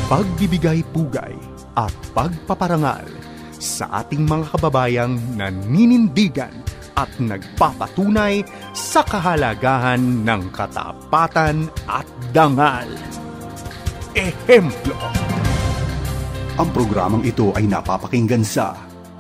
pagbibigay pugay at pagpaparangal sa ating mga kababayang naninindigan at nagpapatunay sa kahalagahan ng katapatan at dangal. Ehemplo. Ang programang ito ay napapakinggan sa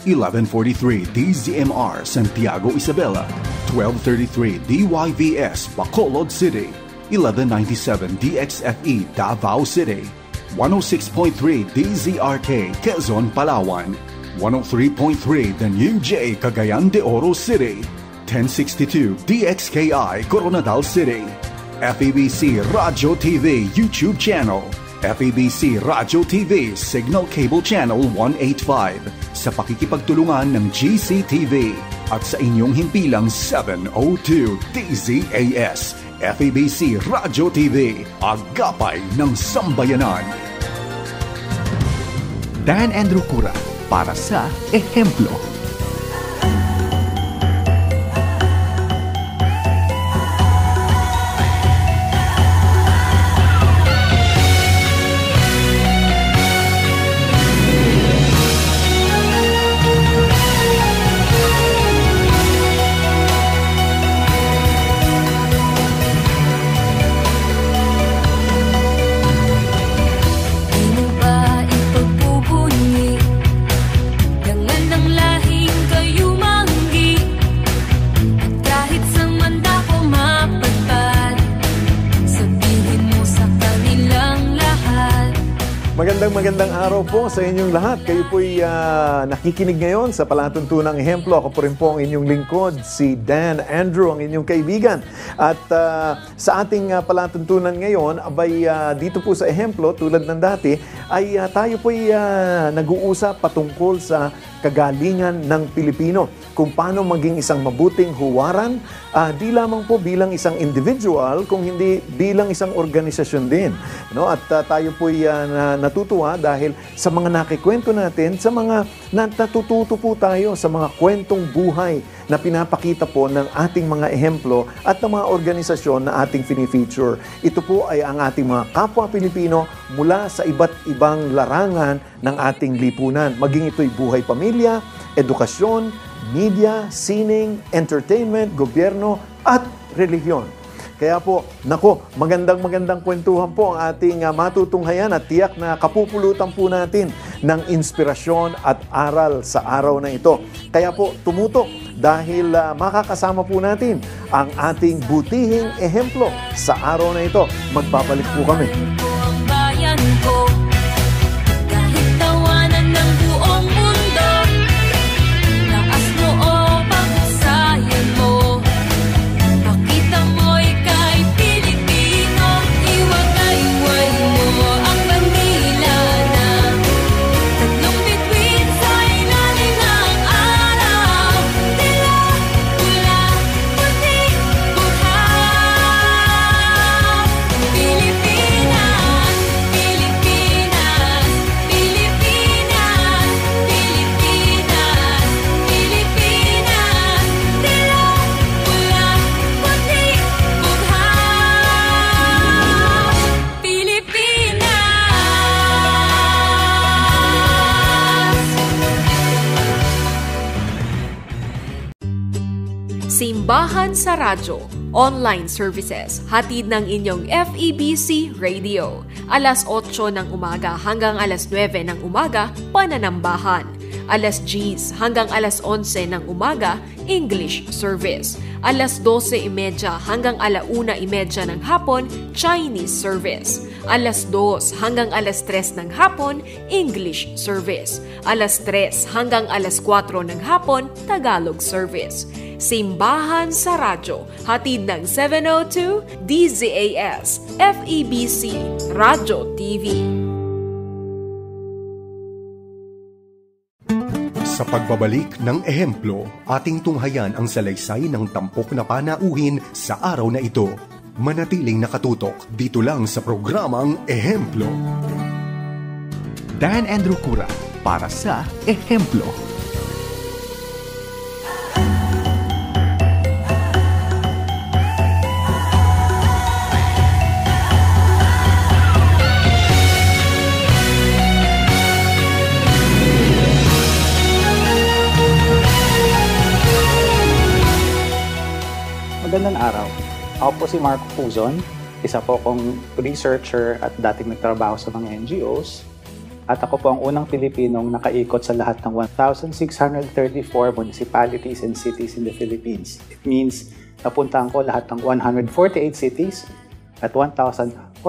1143 DZMR Santiago Isabela, 1233 DYVS Bacolod City, 1197 DXFE Davao City, 106.3 DZRK Quezon, Palawan, 103.3 The New J Cagayan de Oro City, 1062 DXKI Coronadal City, FEBC Radio TV YouTube channel, FEBC Radio TV Signal Cable Channel 185 sa pakikipagtulungan ng GCTV at sa inyong himpilang 702 DZAS FEBC Radio TV, agapay ng sambayanan. Dan Andrew Cura para sa Ehemplo. Magandang araw po sa inyong lahat. Kayo po'y nakikinig ngayon sa palatuntunang Ehemplo. Ako po rin po ang inyong lingkod, si Dan Andrew, ang inyong kaibigan. At sa ating palatuntunan ngayon, abay dito po sa Ehemplo, tulad ng dati, ay tayo po'y nag-uusap patungkol sa kagalingan ng Pilipino. Kung paano maging isang mabuting huwaran, di lamang po bilang isang individual, kung hindi bilang isang organisasyon din. No? At tayo po'y natutuwa dahil sa mga nakikwento natin, sa mga natututo po tayo sa mga kwentong buhay na pinapakita po ng ating mga ehemplo at ng mga organisasyon na ating fini-feature. Ito po ay ang ating mga kapwa Pilipino mula sa iba't ibang larangan ng ating lipunan. Maging ito'y buhay pamilya, edukasyon, media, sining, entertainment, gobyerno at relihiyon. Kaya po, magandang kwentuhan po ang ating matutunghayan at tiyak na kapupulutan po natin ng inspirasyon at aral sa araw na ito. Kaya po, tumutok dahil makakasama po natin ang ating butihing ehemplo sa araw na ito. Magbabalik po kami. Kahit tawanan ng buong mundo, taas mo o paghusayan mo, pakita mo ika'y Pilipino, iwagay-way mo ang bandila na tatlong bituin sa ilalim ng araw, tila, pula, puti, buhaw. Pilipinas, Pilipinas, Pilipinas, Pilipinas, Pilipinas, tila, pula, puti, buhaw. Pilipinas. Simbahan sa Radyo, online services, hatid ng inyong FEBC Radio. Alas 8 ng umaga hanggang alas 9 ng umaga, pananambahan. Alas 10 hanggang alas 11 ng umaga, English service. Alas 12:30 hanggang alauna:30 ng hapon, Chinese service. Alas 2 hanggang alas 3 ng hapon, English service. Alas 3 hanggang alas 4 ng hapon, Tagalog service. Simbahan sa Radyo, hatid ng 702 DZAS, FEBC, Radio TV. Sa pagbabalik ng ehemplo, ating tunghayan ang salaysay ng tampok na panauhin sa araw na ito. Manatiling nakatutok dito lang sa programang Ehemplo. Dan Andrew Cura para sa Ehemplo. Magandang araw. Ako po si Marco Puzon, isa po akong researcher at dating nagtrabaho sa mga NGOs. At ako po ang unang Pilipinong nakaikot sa lahat ng 1,634 municipalities and cities in the Philippines. It means napuntahan ko lahat ng 148 cities at 1,468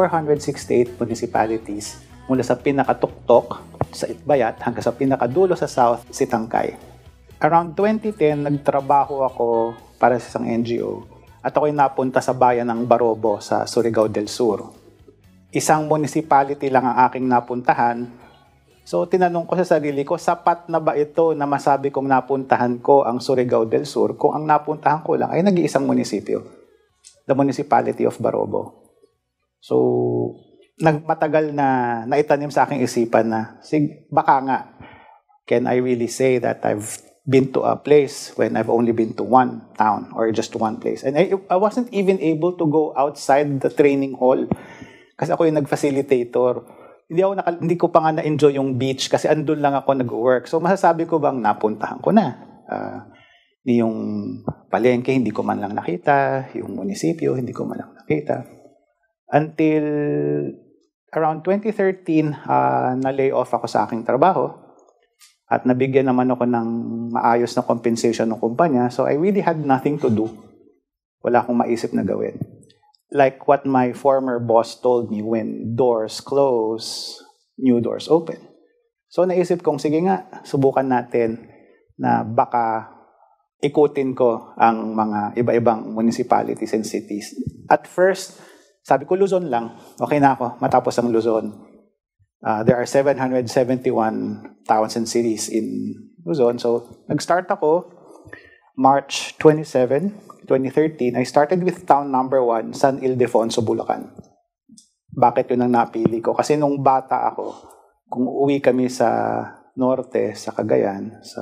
municipalities mula sa pinakatuktok sa Itbayat hanggang sa pinakadulo sa South, Sitangkay. Around 2010, nagtrabaho ako para sa isang NGO at ako'y napunta sa bayan ng Barobo sa Surigao del Sur. Isang municipality lang ang aking napuntahan. So, tinanong ko sa sarili ko, sapat na ba ito na masabi kong napuntahan ko ang Surigao del Sur kung ang napuntahan ko lang ay nag-iisang munisipyo, the Municipality of Barobo. So, matagal na naitanim sa aking isipan na, baka nga, can I really say that I've been to a place when I've only been to one town or just one place? And I wasn't even able to go outside the training hall kasi ako yung nag-facilitator. Hindi ko pa nga na-enjoy yung beach kasi andun lang ako nag-work. So masasabi ko bang napuntahan ko na. Yung palengke, hindi ko man lang nakita. Yung munisipyo, hindi ko man lang nakita. Until around 2013, na-lay off ako sa aking trabaho. At nabigyan naman ako ng maayos na compensation ng kumpanya. So I really had nothing to do. Wala akong maisip na gawin. Like what my former boss told me, when doors close, new doors open. So naisip kong, sige nga, subukan natin na baka ikutin ko ang mga iba-ibang municipalities and cities. At first, sabi ko Luzon lang, okay na ako, matapos ang Luzon. There are 771 towns and cities in Luzon. So nag-start ako March 27, 2013, I started with town number 1, San Ildefonso, Bulacan. Bakit yun ang napili ko? Kasi nung bata ako, kung uuwi kami sa norte, sa Cagayan, sa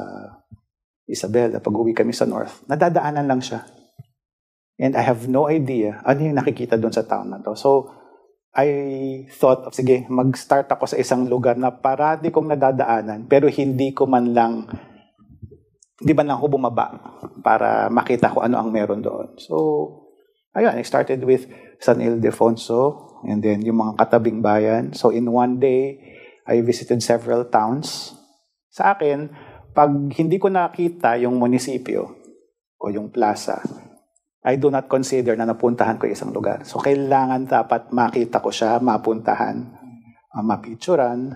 Isabela, pag uwi kami sa north, nadadaanan lang siya. And I have no idea ano yung nakikita doon sa town na to. So, I thought, sige, mag-start ako sa isang lugar na parati kong nadadaanan, pero hindi man lang ako bumaba para makita ko ano ang meron doon. So, ayun, I started with San Ildefonso and then yung mga katabing bayan. So, in one day, I visited several towns. Sa akin, pag hindi ko nakita yung munisipyo o yung plaza, I do not consider na napuntahan ko isang lugar. So, kailangan dapat makita ko siya, mapuntahan, mapicturan.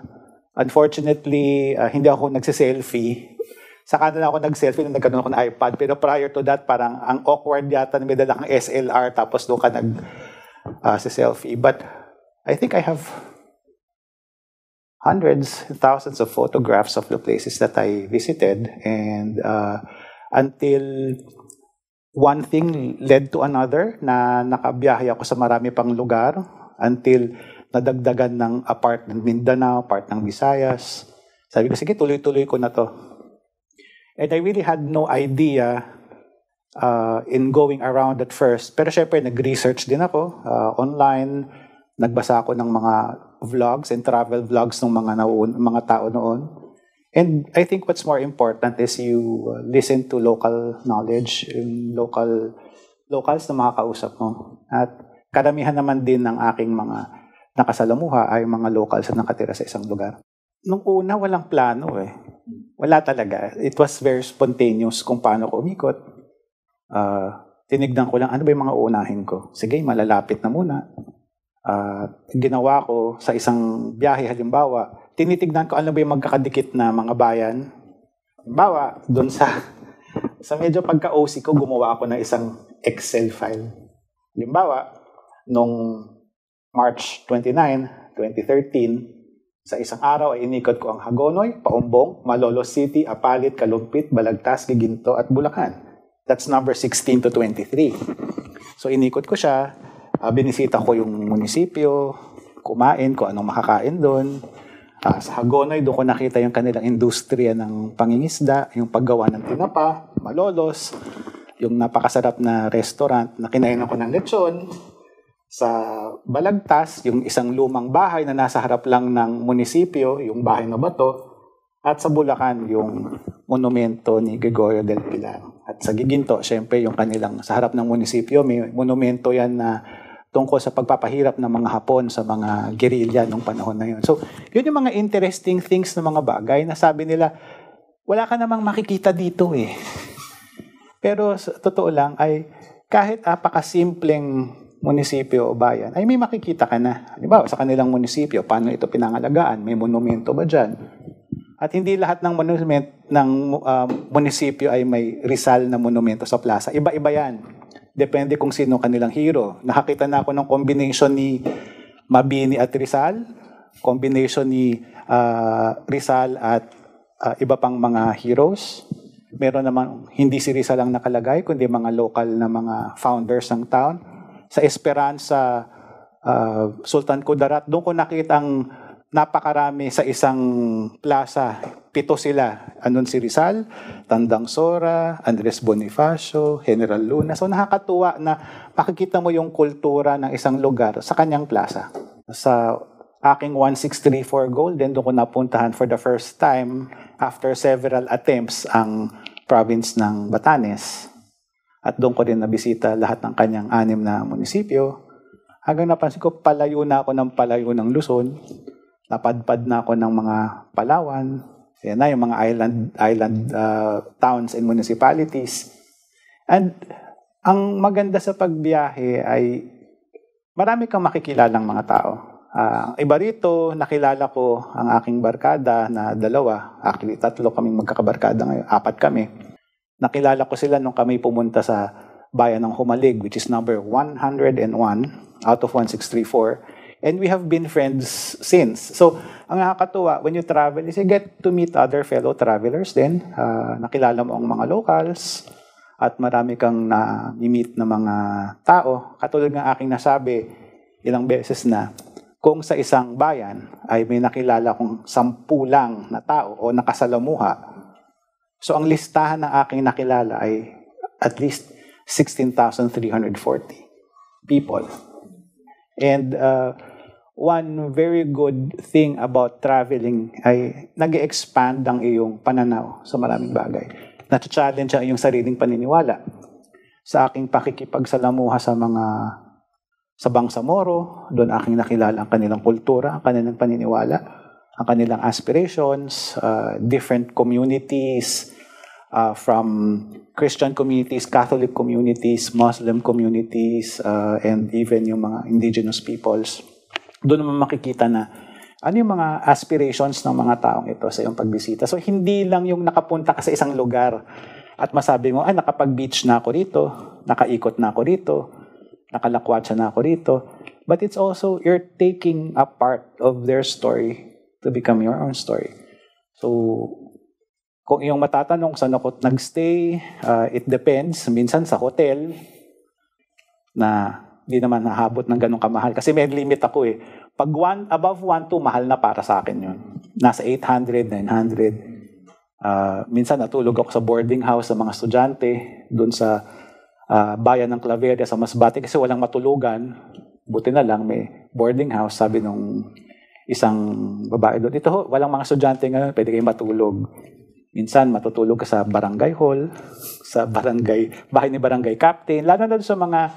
Unfortunately, hindi ako nagsiselfie. Saka na ako nag-selfie nung nagkaroon ako ng iPad. Pero prior to that, parang ang awkward yata na may dala kang SLR tapos doon ka nag-selfie. But I think I have hundreds, thousands of photographs of the places that I visited. And until one thing led to another, na nakabiyahe ako sa marami pang lugar until nadagdagan ng a part ng Mindanao, part ng Visayas. Sabi ko, sige, tuloy-tuloy ko na to. And I really had no idea in going around at first. Pero syempre, nag-research din ako online. Nagbasa ako ng mga vlogs and travel vlogs ng mga tao noon. And I think what's more important is you listen to local knowledge, locals na makakausap mo. At karamihan naman din ng aking mga nakasalamuha ay mga locals na nakatira sa isang lugar. Nung una, walang plano eh. Wala talaga. It was very spontaneous kung paano ko umikot. Tinignan ko lang, ano ba yung mga uunahin ko? Sige, malalapit na muna. Ginawa ko sa isang biyahe, halimbawa, tinitignan ko ano ba yung magkakadikit na mga bayan. Halimbawa, doon sa medyo pagka-OC ko, gumawa ako ng isang Excel file. Halimbawa, nung March 29, 2013, sa isang araw ay inikot ko ang Hagonoy, Paumbong, Malolos City, Apalit, Kalumpit, Balagtas, Giginto at Bulacan. That's number 16 to 23. So inikot ko siya, binisita ko yung munisipyo, kumain ko anong makakain doon. Sa Hagonoy, doon ko nakita yung kanilang industriya ng pangingisda, yung paggawa ng tinapa, Malolos, yung napakasarap na restaurant na kinain ako ng lechon. Sa Balagtas, yung isang lumang bahay na nasa harap lang ng munisipyo, yung bahay na bato. At sa Bulacan, yung monumento ni Gregorio del Pilar. At At sa Giginto, syempre yung kanilang sa harap ng munisipyo, may monumento yan na tungkol sa pagpapahirap ng mga Hapon sa mga guerrilla nung panahon na yun. So, yun yung mga interesting things na mga bagay na sabi nila, wala ka namang makikita dito eh. Pero sa totoo lang ay kahit apakasimpleng munisipyo o bayan, ay may makikita ka na. Halimbawa, sa kanilang munisipyo, paano ito pinangalagaan? May monumento ba dyan? At hindi lahat ng munisipyo ay may Rizal na monumento sa plaza. Iba-iba yan. Depende kung sino kanilang hero. Nakakita na ako ng combination ni Mabini at Rizal, combination ni Rizal at iba pang mga heroes. Meron naman, hindi si Rizal ang nakalagay, kundi mga local na mga founders ng town. Sa Esperanza, Sultan Kudarat, doon ko nakita ang napakarami sa isang plaza. 7 sila. Andun si Rizal, Tandang Sora, Andres Bonifacio, General Luna. So nakakatuwa na makikita mo yung kultura ng isang lugar sa kanyang plaza. Sa aking 1634 Golden, doon ko napuntahan for the first time after several attempts ang province ng Batanes. At doon ko din nabisita lahat ng kanyang 6 na munisipyo. Hanggang napansin ko, palayo na ako ng palayo ng Luzon. Napadpad na ako ng mga Palawan. Yan na yung mga island towns and municipalities. And ang maganda sa pagbiyahe ay marami kang makikilalang mga tao. Iba rito, nakilala ko ang aking barkada na 2. Actually, 3 kaming magkakabarkada ngayon. 4 kami. Nakilala ko sila nung kami pumunta sa bayan ng Humalig, which is number 101 out of 1634. And we have been friends since. So, ang nakakatuwa, when you travel, is you get to meet other fellow travelers din. Nakilala mo ang mga locals at marami kang na-meet na mga tao. Katulad ng aking nasabi ilang beses na, kung sa isang bayan ay may nakilala kong 10 lang na tao o nakasalamuha, so ang listahan ng aking nakilala ay at least 16,340 people. And one very good thing about traveling ay nag-expand ang iyong pananaw sa maraming bagay. Na-challenge ang iyong sariling paniniwala. Sa aking pakikipagsalamuha sa Bangsamoro, doon aking nakilala ang kanilang kultura, ang kanilang paniniwala, ang kanilang aspirations, different communities, from Christian communities, Catholic communities, Muslim communities, and even yung mga indigenous peoples. Doon mo makikita na ano yung mga aspirations ng mga taong ito sa iyong pagbisita. So, hindi lang yung nakapunta ka sa isang lugar at masabi mo, nakapag-beach na ako rito, nakaikot na ako rito, nakalakwatsa na ako rito. But it's also, you're taking a part of their story to become your own story. So, kung iyong matatanong saan ako nagstay, it depends. Minsan sa hotel, na di naman nahabot ng ganong kamahal. Kasi may limit ako eh. Pag above 1 to mahal na para sa akin yun. Nasa 800, 900. Minsan natulog ako sa boarding house sa mga estudyante, doon sa bayan ng Claveria sa Masbate kasi walang matulugan. Buti na lang may boarding house, sabi nung isang babae doon. Ito, walang mga estudyante ngayon, pwede kayong matulog. Minsan matutulog ka sa barangay hall, sa bahay ni barangay captain, lalo na sa mga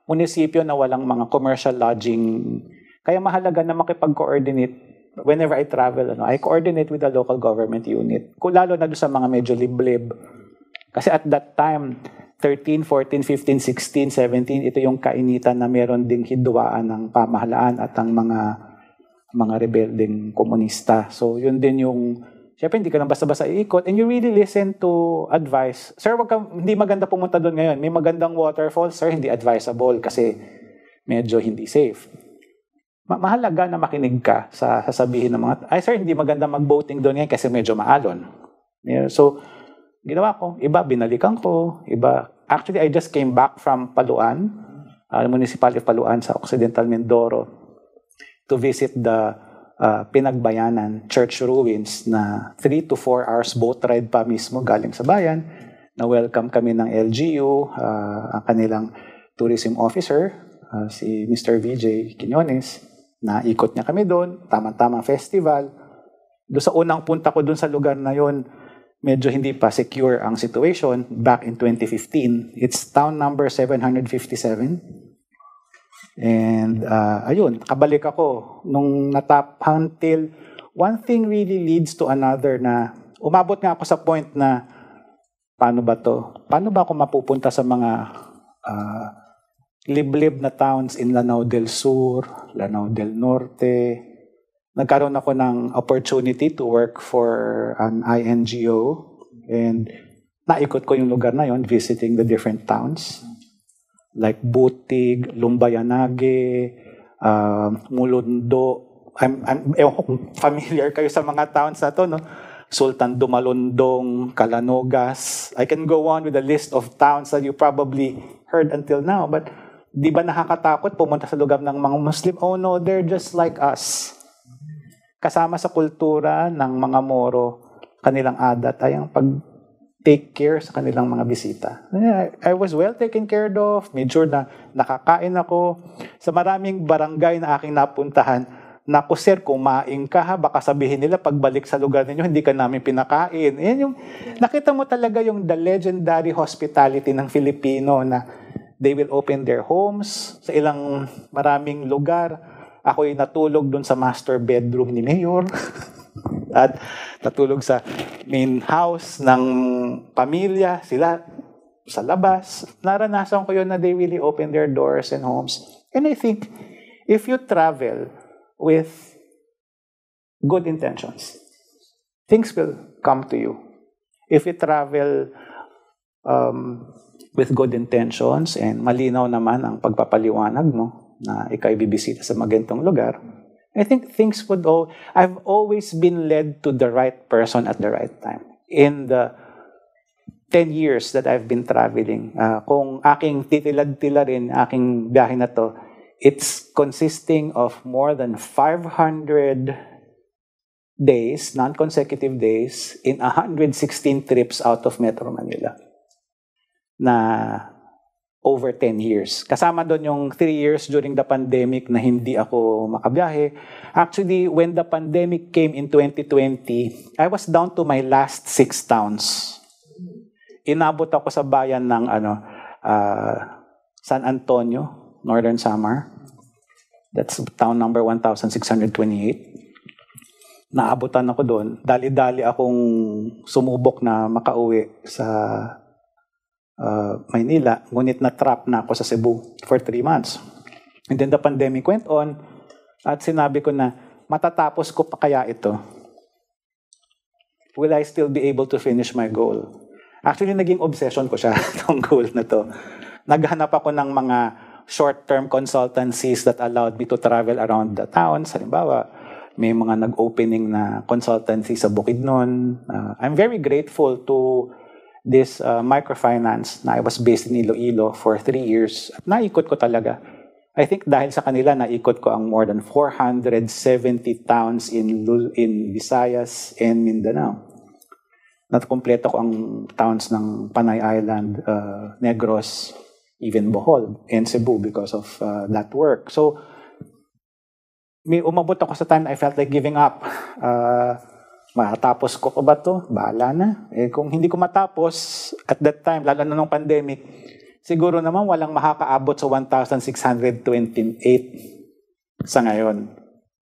munisipyo na walang mga commercial lodging. Kaya mahalaga na makipag-coordinate whenever I travel. I coordinate with the local government unit. Lalo na sa mga medyo liblib. Kasi at that time, 13, 14, 15, 16, 17, ito yung kainitan na meron ding hidwaan ng pamahalaan at ang mga rebeldeng komunista. So yun din yung, syempre hindi ka lang basta-basta iikot and you really listen to advice. Sir, hindi maganda pumunta doon ngayon. May magandang waterfall. Sir, hindi advisable kasi medyo hindi safe. Mahalaga na makinig ka sa sasabihin ng mga, sir, hindi maganda mag-boating doon ngayon kasi medyo maalon. So, ginawa ko, iba, binalikan ko, iba. Actually, I just came back from Paluan, Municipality of Paluan sa Occidental Mindoro to visit the Pinagbayanan church ruins na 3 to 4 hours boat ride pa mismo galing sa bayan. Na-welcome kami ng LGU, ang kanilang tourism officer, si Mr. VJ Quinones. Naikot niya kami doon, tamang-tamang festival. Doon sa unang punta ko doon sa lugar na yon, medyo hindi pa secure ang situation back in 2015. It's town number 757. And ayun, kabalik ako nung until one thing really leads to another na umabot nga ako sa point na paano ba to? Paano ba ako mapupunta sa mga liblib na towns in Lanao del Sur, Lanao del Norte? Nagkaroon ako ng opportunity to work for an INGO and naikot ko yung lugar na yon, visiting the different towns like Butig, Lumbayanage, Mulundo. Ewan ko kung familiar kayo sa mga towns na to, no? Sultan Dumalondong, Calanogas. I can go on with a list of towns that you probably heard until now, but di ba nakakatakot pumunta sa lugar ng mga Muslim? Oh no, they're just like us. Kasama sa kultura ng mga Moro, kanilang adat ay ang pag-take care sa kanilang mga bisita. I was well taken care of, made sure na nakakain ako. Sa maraming barangay na aking napuntahan, naku sir, kumain ka ha, baka sabihin nila pagbalik sa lugar ninyo, hindi ka namin pinakain. Yan yung, nakita mo talaga yung the legendary hospitality ng Filipino na they will open their homes sa ilang maraming lugar. Ako'y natulog dun sa master bedroom ni Mayor at natulog sa main house ng pamilya, sila sa labas. Naranasan ko yun na they really open their doors and homes. And I think, if you travel with good intentions, things will come to you. If you travel with good intentions and malinaw naman ang pagpapaliwanag mo, na ikay bibisita sa magandang lugar, I think things would I've always been led to the right person at the right time. In the 10 years that I've been traveling, kung aking titilad-tila rin, aking biyahe na to, it's consisting of more than 500 days, non-consecutive days, in 116 trips out of Metro Manila. Na over 10 years. Kasama doon yung 3 years during the pandemic na hindi ako makabiyahe. Actually, when the pandemic came in 2020, I was down to my last 6 towns. Inabot ako sa bayan ng San Antonio, Northern Samar. That's town number 1628. Naabutan ako doon. Dali-dali akong sumubok na makauwi sa Maynila, ngunit na-trap na ako sa Cebu for 3 months. And then the pandemic went on at sinabi ko na, matatapos ko pa kaya ito? Will I still be able to finish my goal? Actually, naging obsession ko siya, itong goal na to. Naghanap ako ng mga short-term consultancies that allowed me to travel around the towns. Halimbawa, may mga nag-opening na consultancy sa Bukidnon. I'm very grateful to this microfinance na I was based in Iloilo for 3 years. Naikot ko talaga. I think dahil sa kanila, naikot ko ang more than 470 towns in Visayas and Mindanao. Natakompleto ko ang towns ng Panay Island, Negros, even Bohol, and Cebu because of that work. So, may umabot ako sa time I felt like giving up. Matapos ko ba to? Bahala na. Kung hindi ko matapos, at that time, lalo na nung pandemic, siguro naman walang makakaabot sa 1,628 sa ngayon.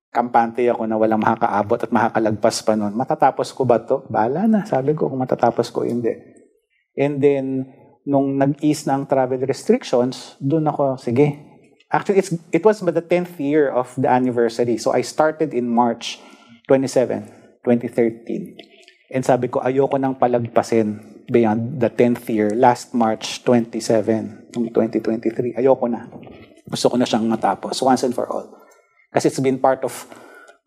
Kampante ako na walang makakaabot at makakalagpas pa nun. Matatapos ko ba to? Bahala na. Sabi ko, kung matatapos ko, hindi. And then, nung nag-ease na ang travel restrictions, dun ako, sige. Actually, it was the 10th year of the anniversary. So I started in March 27, 2013. And sabi ko, ayoko nang palagpasin beyond the 10th year, last March 27, 2023. Ayoko na. Gusto ko na siyang matapos, once and for all. Kasi it's been part of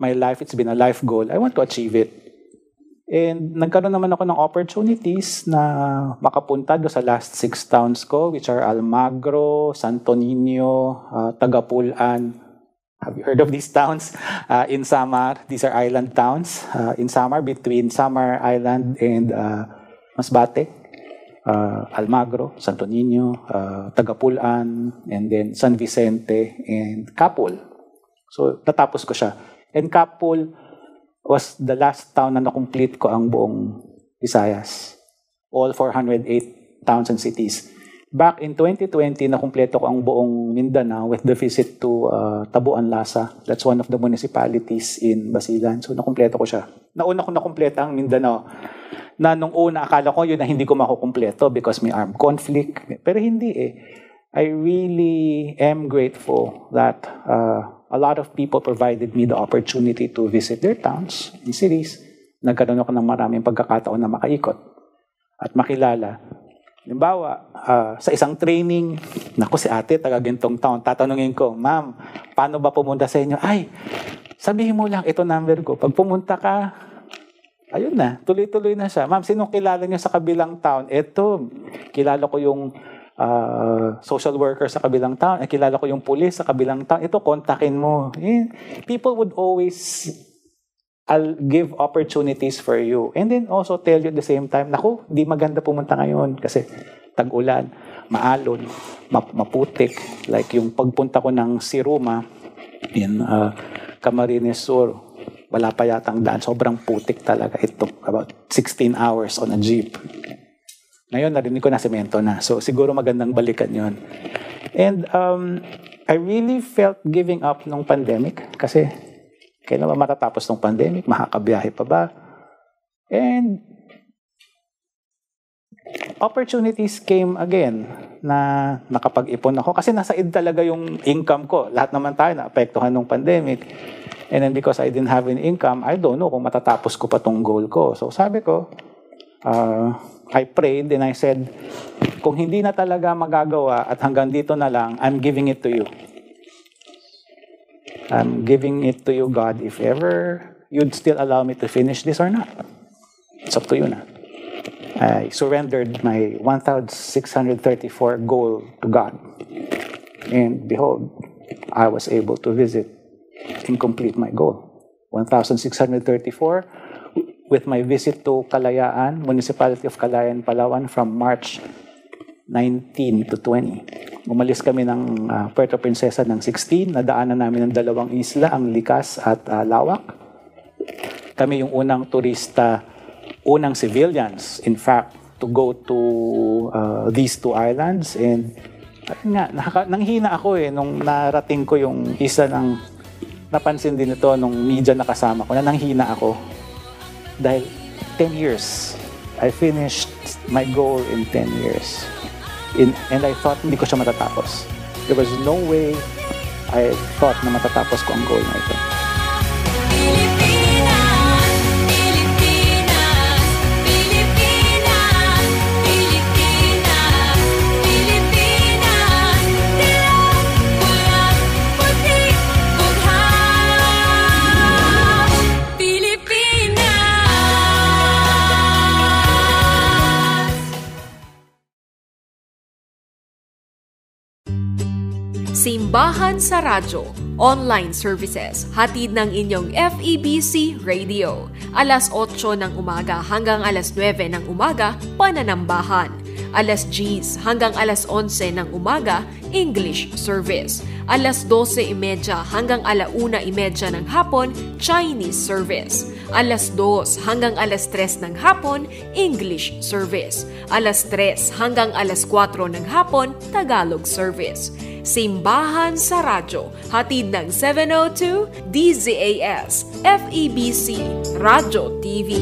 my life, it's been a life goal. I want to achieve it. And nagkaroon naman ako ng opportunities na makapunta do sa last 6 towns ko, which are Almagro, Santo Niño, Tagapulan. Have you heard of these towns? In Samar, these are island towns. In Samar, between Samar Island and Masbate, Almagro, Santo Niño, Tagapulan, and then San Vicente, and Capul. So, natapos ko siya. And Capul was the last town na na-complete ko ang buong Visayas. All 408 towns and cities. Back in 2020, nakumpleto ko ang buong Mindanao with the visit to Tabuan Lasa. That's one of the municipalities in Basilan. So nakumpleto ko siya. Nauna ko nakumpleto ang Mindanao. Na nung una, akala ko yun na hindi ko makukumpleto because may armed conflict. Pero hindi eh. I really am grateful that a lot of people provided me the opportunity to visit their towns and cities. Nagkaroon ako ng maraming pagkakataon na makaikot at makilala. Halimbawa, sa isang training, naku si ate, taga gintong town, tatanungin ko, ma'am, paano ba pumunta sa inyo? Ay, sabihin mo lang, ito number ko. Pag pumunta ka, ayun na, tuloy-tuloy na siya. Ma'am, sino kilala niyo sa kabilang town? Ito, kilala ko yung social worker sa kabilang town. Kilala ko yung police sa kabilang town. Ito, kontakin mo. People would always I'll give opportunities for you. And then also tell you at the same time, naku, di maganda pumunta ngayon kasi tag-ulan, maalon, maputik. Like yung pagpunta ko ng Siruma in Camarines Sur, wala pa yatang daan. Sobrang putik talaga. It took about 16 hours on a jeep. Ngayon, narinig ko na semento na. So siguro magandang balikan yon. And I really felt giving up nung pandemic kasi kailan ba matatapos ng pandemic? Makakabiyahe pa ba? And opportunities came again na nakapag-ipon ako. Kasi nasa id talaga yung income ko. Lahat naman tayo naapektuhan ng pandemic. And then because I didn't have an income, I don't know kung matatapos ko pa tong goal ko. So sabi ko, I prayed and I said, kung hindi na talaga magagawa at hanggang dito na lang, I'm giving it to you. I'm giving it to you, God, if ever you'd still allow me to finish this or not. It's up to you na. I surrendered my 1,634 goal to God. And behold, I was able to visit and complete my goal. 1,634 with my visit to Kalayaan, Municipality of Calayan, Palawan from March 19 to 20. Umalis kami ng Puerto Princesa ng 16. Nadaanan namin ng dalawang isla, ang Likas at Lawak. Kami yung unang turista, unang civilians, in fact, to go to these two islands. And nga, nanghina ako nung narating ko yung isa ng napansin din ito nung media na kasama ko, na nanghina ako. Dahil 10 years, I finished my goal in 10 years. And I thought hindi ko siya matatapos. There was no way I thought na matatapos ko ang goal na ito. Pilipinas, Pilipinas, Pilipinas, Pilipinas, Pilipinas, dilaw, pulang, puti, bughaw, Pilipinas. Simbahan sa Radyo, online services, hatid ng inyong FEBC Radio. Alas 8 ng umaga hanggang alas 9 ng umaga, pananambahan. Alas 10 hanggang alas 11 ng umaga, English service. Alas 12:30 hanggang alauna 1:30 ng hapon, Chinese service. Alas 2 hanggang alas 3 ng hapon, English service. Alas 3 hanggang alas 4 ng hapon, Tagalog service. Simbahan sa Radyo, hatid ng 702 DZAS, FEBC, Radyo TV.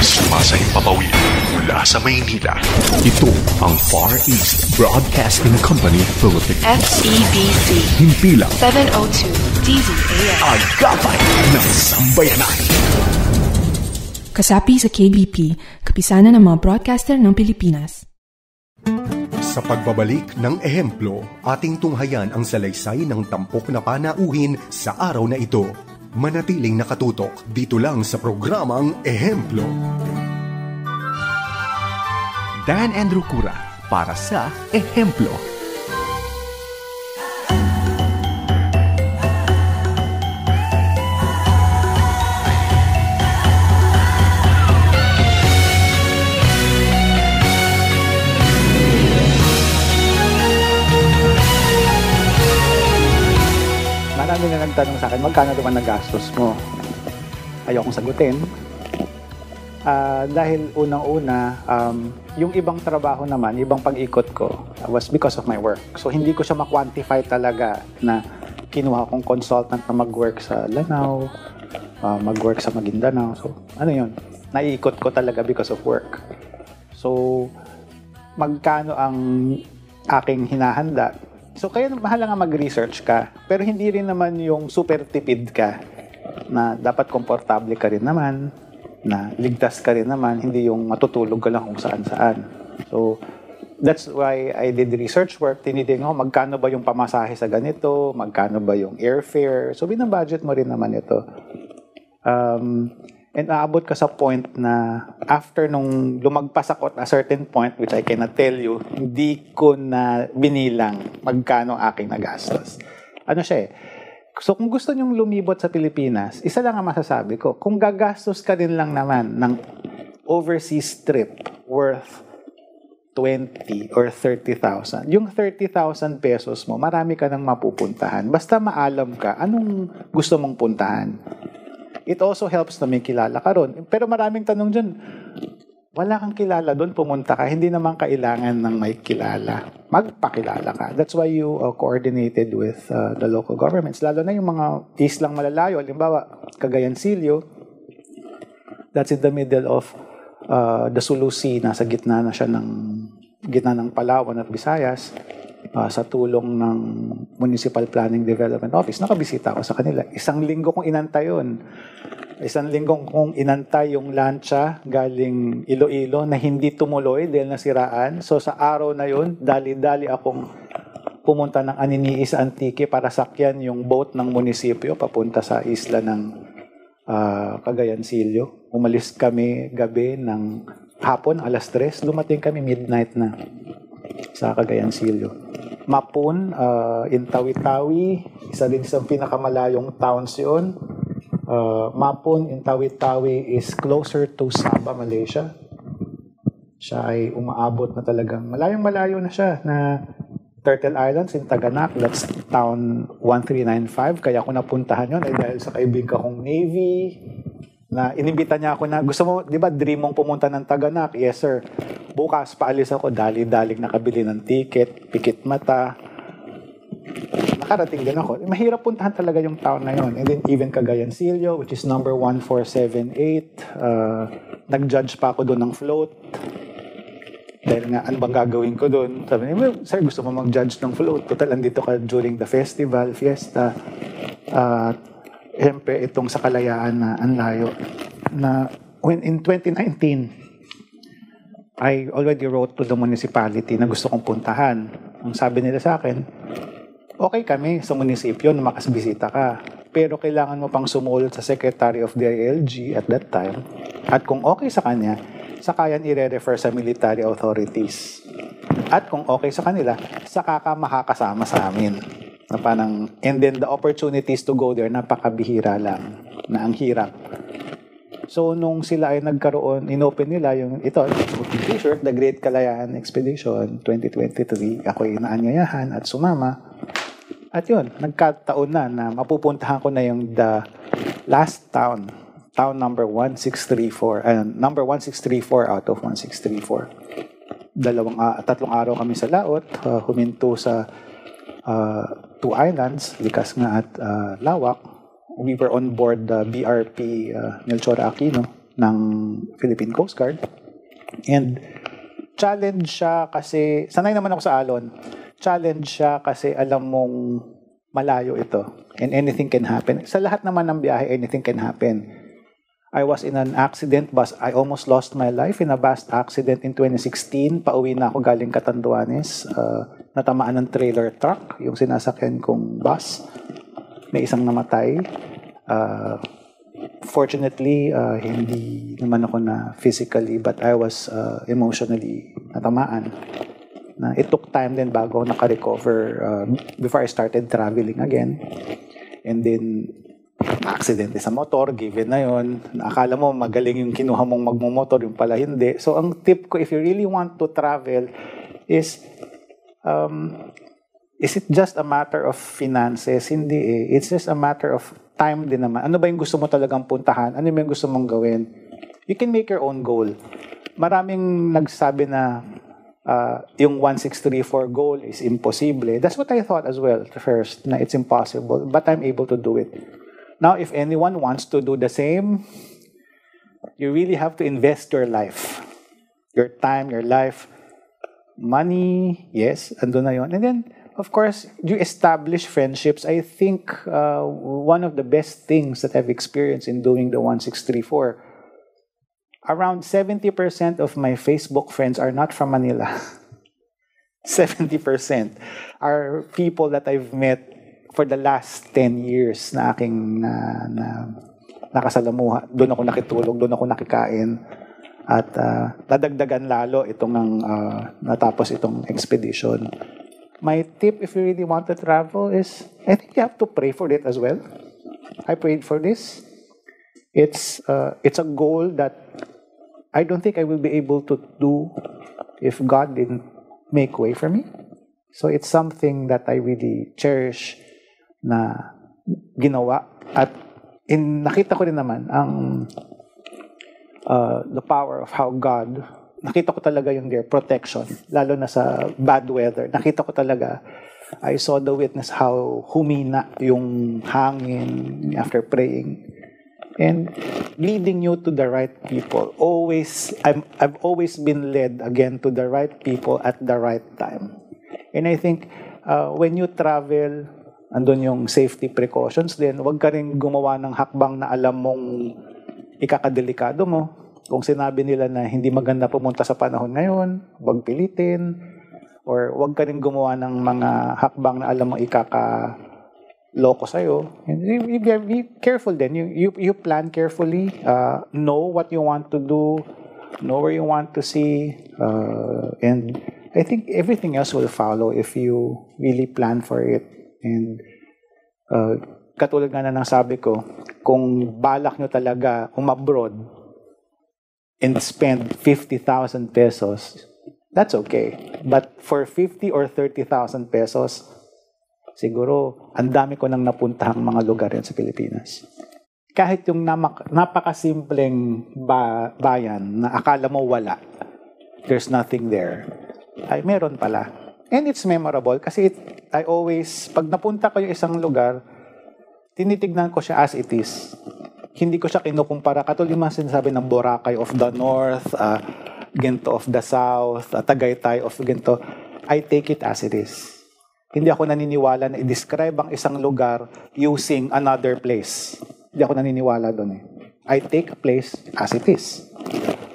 Sumasay papawid mula sa Maynila. Ito ang Far East Broadcasting Company Philippines. FEBC Himpilang 702 DZAS. agapay ng sambayanan. Kasapi sa KBP, kapisanan ng mga broadcaster ng Pilipinas. Sa pagbabalik ng ehemplo, ating tunghayan ang salaysay ng tampok na panauhin sa araw na ito. Manatiling nakatutok dito lang sa programang Ehemplo. Dan Andrew Cura para sa Ehemplo. Marami na nagtanong sa akin, magkano naman nagastos mo? ayokong sagutin. Dahil unang-una, yung ibang trabaho naman, ibang pag-ikot ko was because of my work. So hindi ko siya ma-quantify talaga na kinuha kong consultant na mag-work sa Lanao, mag-work sa Maguindanao. So ano yun? Naiikot ko talaga because of work. So magkano ang aking hinahanda? So kaya mahalaga mag-research ka, pero hindi rin naman yung super tipid ka na dapat komportable ka rin naman, na ligtas ka rin naman, hindi yung matutulog ka lang kung saan-saan. So, that's why I did research work. Tinitingnan ko, magkano ba yung pamasahe sa ganito? Magkano ba yung airfare? So, binabudget mo rin naman ito. And aabot ka sa point na after nung lumagpas ako at a certain point, which I cannot tell you, hindi ko na binilang magkano aking nagastos. Ano siya eh? So kung gusto nyong lumibot sa Pilipinas, isa lang ang masasabi ko, kung gagastos ka din lang naman ng overseas trip worth 20 or 30,000, yung 30,000 pesos mo, marami ka nang mapupuntahan. Basta maalam ka, anong gusto mong puntahan? It also helps na may kilala ka ron. Pero maraming tanong dyan, wala kang kilala doon, pumunta ka, hindi naman kailangan ng may kilala. Magpakilala ka. That's why you coordinated with the local governments. Lalo na yung mga islang malalayo, halimbawa, Cagayancillo, that's in the middle of the Sulu Sea, nasa gitna na siya ng Palawan at Visayas, sa tulong ng Municipal Planning Development Office. Nakabisita ako sa kanila. Isang linggo kong inantay yun. Isang linggo kong inantay yung lancha galing Iloilo na hindi tumuloy dahil nasiraan. So sa araw na yun, dali-dali akong pumunta ng Aninihi sa Antique para sakyan yung boat ng munisipyo papunta sa isla ng Cagayancillo. Umalis kami gabi ng hapon, alas 3. Dumating kami midnight na sa Cagayancillo. Mapun, in Tawi-Tawi, isa din sa pinakamalayong towns yun. Mapun in Tawi-Tawi is closer to Sabah, Malaysia. Siya ay umaabot na talagang malayong-malayo na siya, na Turtle Islands in Taganak, that's town 1395. Kaya ako napuntahan yun ay dahil sa kaibigan kong Navy, na inimbita niya ako na, gusto mo, di ba, dream mong pumunta ng Taganak? Yes, sir. Bukas, paalis ako, dali-dalig nakabili ng ticket, pikit mata. Nakarating din ako. Mahirap puntahan talaga yung town na yun. And then even Cagayancillo, which is number 1478. Nag-judge pa ako doon ng float. Dahil nga, ano bang gagawin ko doon? Sabi niya, well, sir, gusto mo mag-judge ng float? Total, andito ka during the festival, fiesta. Siyempre, itong sa Kalayaan na ang layo. Na when in 2019, I already wrote to the municipality na gusto kong puntahan. Ang sabi nila sa akin, okay kami sa munisipyo na makasbisita ka. Pero kailangan mo pang sumulat sa Secretary of the ILG at that time. At kung okay sa kanya, saka yan i-refer sa military authorities. At kung okay sa kanila, saka ka makakasama sa amin. Na parang, and then the opportunities to go there, napakabihira lang. Na ang hirap. So, nung sila ay nagkaroon, inopen nila yung ito, t-shirt, The Great Kalayaan Expedition 2023. Ako'y naanyayahan at sumama. At yun, nagkataon na mapupuntahan ko na yung the last town number 1634, number 1634 out of 1634. Tatlong araw kami sa laot, huminto sa 2 islands, Likas nga at Lawak. We were on board the BRP Melchor Aquino ng Philippine Coast Guard. And challenge siya kasi, sanay naman ako sa alon, challenge siya kasi alam mong malayo ito. And anything can happen. Sa lahat naman ng biyahe, anything can happen. I was in an accident bus. I almost lost my life in a bus accident in 2016. Pauwi na ako galing Catanduanes. Natamaan ng trailer truck, yung sinasakyan kong bus. May isang namatay. Fortunately, hindi naman ako na physically, but I was emotionally natamaan. It took time din bago ako naka-recover before I started traveling again. And then, accident sa motor, given na yon. Akala mo magaling yung kinuha mong magmumotor, yung pala hindi. So, ang tip ko, if you really want to travel, is it just a matter of finances? Hindi eh. It's just a matter of time din naman. Ano ba yung gusto mo talagang puntahan? Ano ba yung gusto mong gawin? You can make your own goal. Maraming nagsabi na yung 1634 goal is impossible. That's what I thought as well first, na it's impossible, but I'm able to do it. Now, if anyone wants to do the same, you really have to invest your life. Your time, your life, money, yes, andun na yun. And then, of course, you establish friendships. I think one of the best things that I've experienced in doing the 1634, around 70% of my Facebook friends are not from Manila. 70% are people that I've met for the last 10 years na aking nakasalamuha. Doon ako nakitulog, doon ako nakikain. At nadagdagan lalo itong natapos itong expedition. My tip if you really want to travel is, I think you have to pray for it as well. I prayed for this. It's a goal that I don't think I will be able to do if God didn't make way for me. So it's something that I really cherish na ginawa. At nakita ko rin naman ang the power of how God, nakita ko talaga yung their protection, lalo na sa bad weather. Nakita ko talaga, I saw the witness how humina yung hangin after praying. And leading you to the right people. I've always been led again to the right people at the right time. And I think when you travel, andun yung safety precautions din. Huwag ka rin gumawa ng hakbang na alam mong ikakadelikado mo. Kung sinabi nila na hindi maganda pumunta sa panahon ngayon, huwag pilitin. Or huwag ka rin gumawa ng mga hakbang na alam mong loko sa'yo. And be careful then. You plan carefully. Know what you want to do. Know where you want to see. And I think everything else will follow if you really plan for it. And katulad nga na ng sabi ko, kung balak nyo talaga umabroad and spend 50,000 pesos, that's okay. But for 50 or 30,000 pesos, siguro, ang dami ko nang napuntahang mga lugar yan sa Pilipinas. Kahit yung napakasimpleng bayan na akala mo wala, there's nothing there, ay meron pala. And it's memorable kasi pag napunta ko yung isang lugar, tinitignan ko siya as it is. Hindi ko siya kinukumpara. Katulad yung mga sinasabi ng Boracay of the North, Ginto of the South, Tagaytay of Ginto. I take it as it is. Hindi ako naniniwala na i-describe ang isang lugar using another place. Hindi ako naniniwala doon eh. I take a place as it is.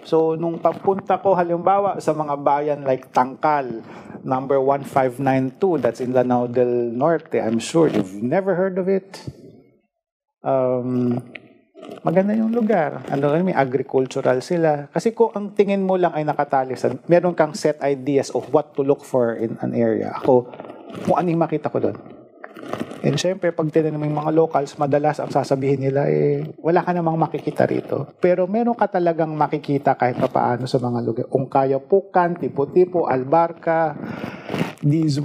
So, nung papunta ko, halimbawa, sa mga bayan like Tangkal, number 1592, that's in Lanao del Norte, I'm sure you've never heard of it. Maganda yung lugar. May agricultural sila. Kasi kung ang tingin mo lang ay nakatalisan, meron kang set ideas of what to look for in an area. Ako, kung ano yung makita ko doon. And syempre, pag tinanong mo yung mga locals, madalas ang sasabihin nila, wala ka namang makikita rito. Pero meron ka talagang makikita kahit pa paano sa mga lugar. Ungkayapukan, Tipo-Tipo, Albarca. These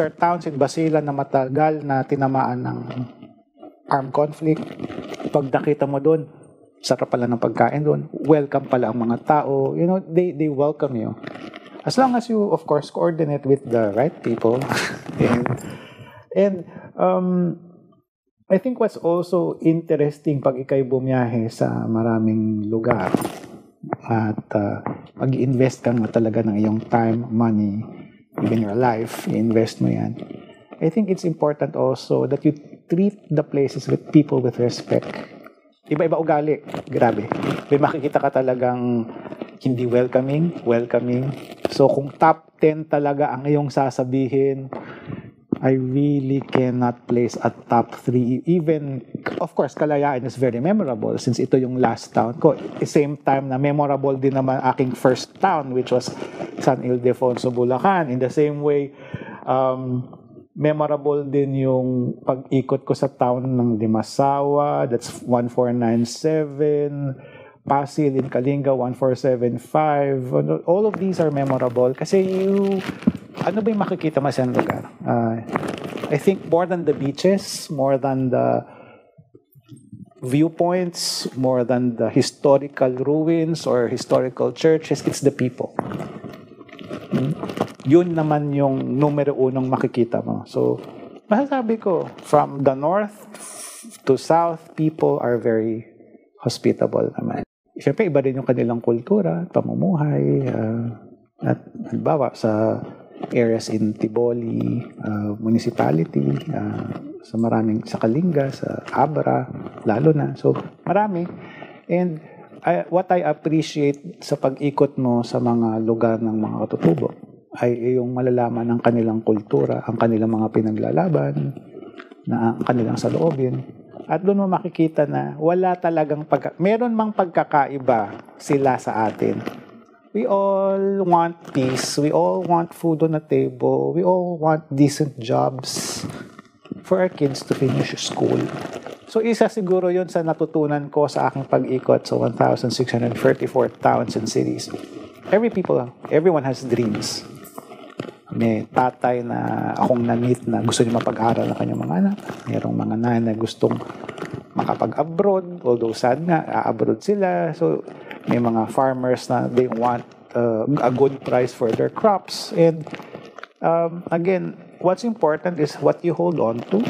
are towns in Basilan na matagal na tinamaan ng armed conflict. Pag nakita mo doon, sarap pala ng pagkain doon. Welcome pala ang mga tao. They welcome you. As long as you, of course, coordinate with the right people. And I think what's also interesting pag ikay bumiyahe sa maraming lugar at mag-invest ka nga talaga ng iyong time, money, even your life, i-invest mo yan. I think it's important also that you treat the places with people with respect. Iba-iba ugali. Grabe. May makikita ka talagang hindi welcoming. So kung top 10 talaga ang iyong sasabihin, I really cannot place at top 3. Even, of course, Kalayaan is very memorable since ito yung last town ko. Same time na memorable din naman aking first town, which was San Ildefonso, Bulacan. In the same way, memorable din yung pag-ikot ko sa town ng Dimasawa, that's 1497, Pasig in Kalinga, 1475. All of these are memorable kasi ano ba yung makikita mo sa lugar? I think more than the beaches, more than the viewpoints, more than the historical ruins or historical churches. It's the people. Yun naman yung numero unong makikita mo. So, masasabi ko, from the north to south, people are very hospitable naman. Siyempre, iba rin yung kanilang kultura, pamumuhay, at halimbawa sa areas in Tiboli municipality, sa Kalinga, sa Abra, lalo na. So, marami. And what I appreciate sa pag-ikot mo sa mga lugar ng mga katutubo ay yung malalaman ng kanilang kultura, ang kanilang mga pinaglalaban, ang kanilang saloobin. At doon mo makikita na wala talagang meron mang pagkakaiba sila sa atin. We all want peace. We all want food on the table. We all want decent jobs for our kids to finish school. So isa siguro yun sa natutunan ko sa aking pag-ikot sa 1,634 towns and cities. Everyone has dreams. May tatay na akong na-meet na gusto niya mapag-aral ng kanyang mga anak. Mayroong mga nanay na gustong makapag-abroad, although sad nga, abroad sila. So, may mga farmers na they want a good price for their crops. And again, what's important is what you hold on to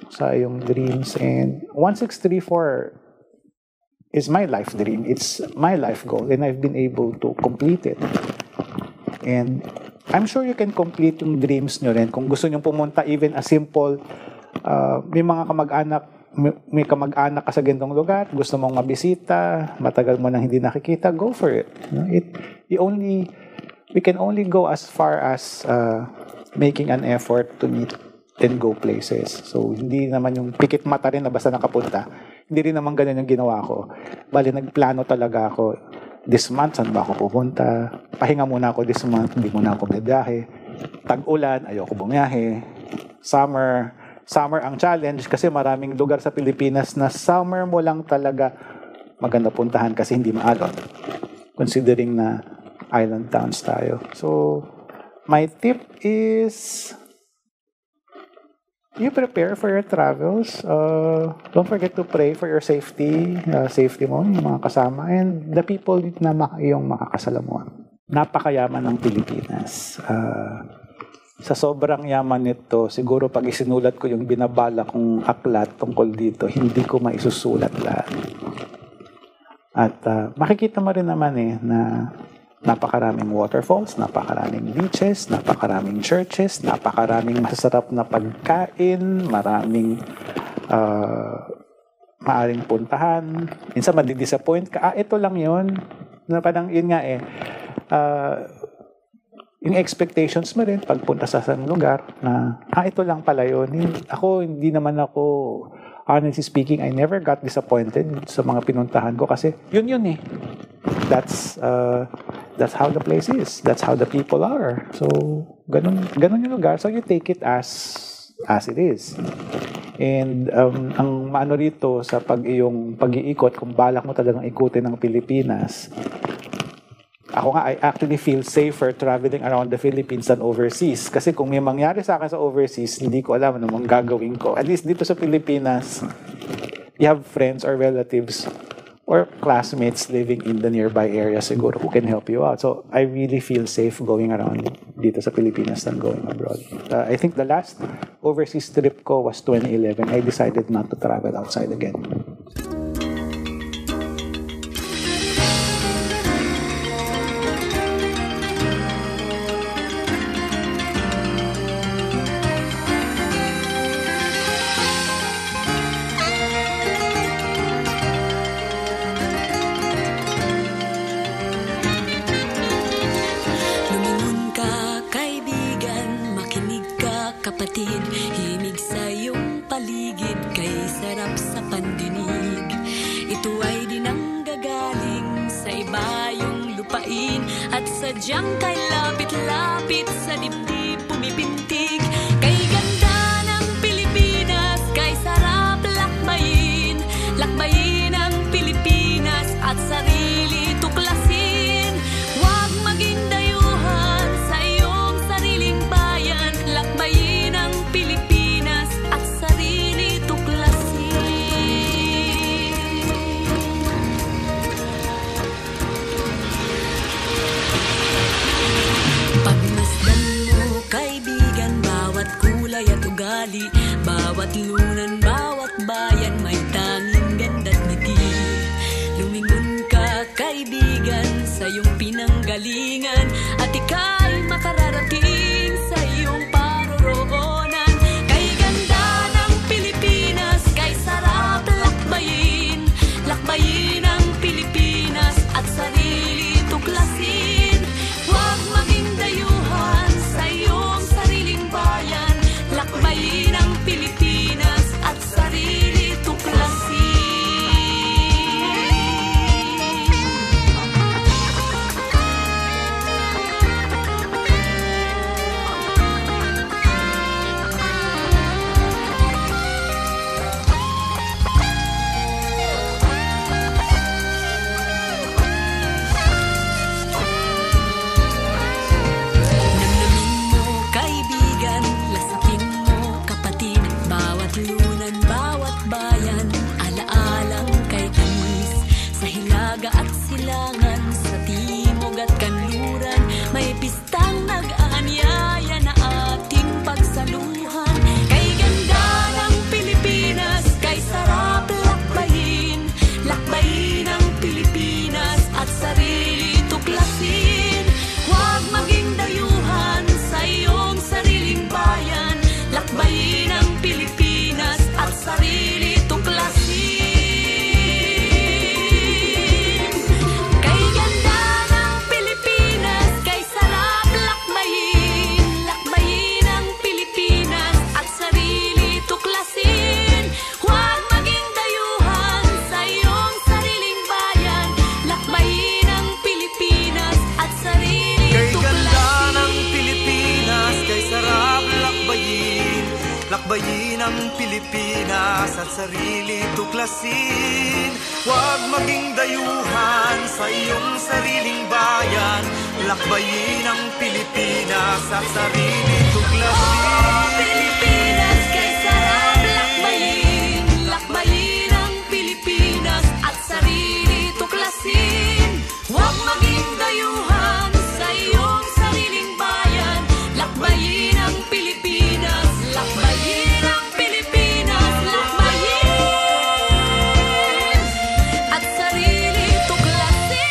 sa iyong dreams. And 1634 is my life dream. It's my life goal. And I've been able to complete it. And I'm sure you can complete yung dreams nyo rin. Kung gusto nyo pumunta, even a simple, may mga kamag-anak ka sa gandong lugar, gusto mong mabisita, matagal mo nang hindi nakikita, go for it. We can only go as far as making an effort to meet and go places. So, hindi naman yung pikit mata rin na basta nakapunta. Hindi rin naman ganun yung ginawa ko. Bali, nagplano talaga ako. This month, saan ba ako pupunta? Pahinga muna ako this month, hindi muna ako bibiyahe. Tag-ulan, ayoko bumiyahe. Summer ang challenge kasi maraming lugar sa Pilipinas na summer mo lang talaga maganda puntahan kasi hindi maalon. Considering na island towns tayo. So, my tip is you prepare for your travels. Don't forget to pray for your safety. Safety mo, yung mga kasama, and the people na iyong makakasalamuhan. Napakayaman ng Pilipinas. Sa sobrang yaman nito, siguro pag isinulat ko yung binabala kong aklat tungkol dito, hindi ko maisusulat lahat. At makikita mo rin naman na napakaraming waterfalls, napakaraming beaches, napakaraming churches, napakaraming masasarap na pagkain, maraming maaring puntahan. Minsan madidisappoint ka, ito lang yun. Parang yun nga yung expectations mo rin pagpunta sa isang lugar na, ito lang pala yun. Hindi naman ako, honestly speaking, I never got disappointed sa mga pinuntahan ko kasi yun eh. That's how the place is. That's how the people are. So, ganun yung lugar. So, you take it as it is. And ang maano rito sa iyong pag-iikot, kung balak mo talagang ikutin ng Pilipinas, ako nga, I actually feel safer traveling around the Philippines than overseas. Kasi kung may mangyari sa akin sa overseas, hindi ko alam ano mang gagawin ko. At least dito sa Pilipinas, you have friends or relatives or classmates living in the nearby area siguro who can help you out. So, I really feel safe going around dito sa Pilipinas than going abroad. I think the last overseas trip ko was 2011. I decided not to travel outside again. Kapatid, himig sa iyong paligid, kay sarap sa pandinig. Ito ay dinanggagaling sa iba yung lupain, at sadyang kay lapit-lapit sa dibdib pumipintig. Kay ganda ng Pilipinas, kay sarap lakbayin, lakbayin ang Pilipinas at sarili tuklasin. Huwag maging dayuhan sa iyong sariling bayan, lakbayin Pilipinas at sarili tuklasin. Bawat lunan, bawat bayan may tanging ganda't ngiti. Lumingon ka, kaibigan, sa iyong pinanggalingan, at ika'y makararating sa iyong paroroonan. Kay ganda ng Pilipinas, kay sarap lakbayin, lakbayin ang Pilipinas at sarili tuklasin. Huwag maging dayuhan sa iyong sariling bayan, lakbayin ang Pilipinas at sarili tuklasin. Lakbayin ang Pilipinas at sarili tuklasin. Huwag maging dayuhan sa iyong sariling bayan. Lakbayin ang Pilipinas at sarili tuklasin. Oh, Pilipinas, kay sarap lakbayin, lakbayin ang Pilipinas at sarili tuklasin. Huwag maging dayuhan sa iyong sariling bayan. Lakbayin ang Pilipinas, lakbayin ang Pilipinas, lakbayin at sarili tuklasin.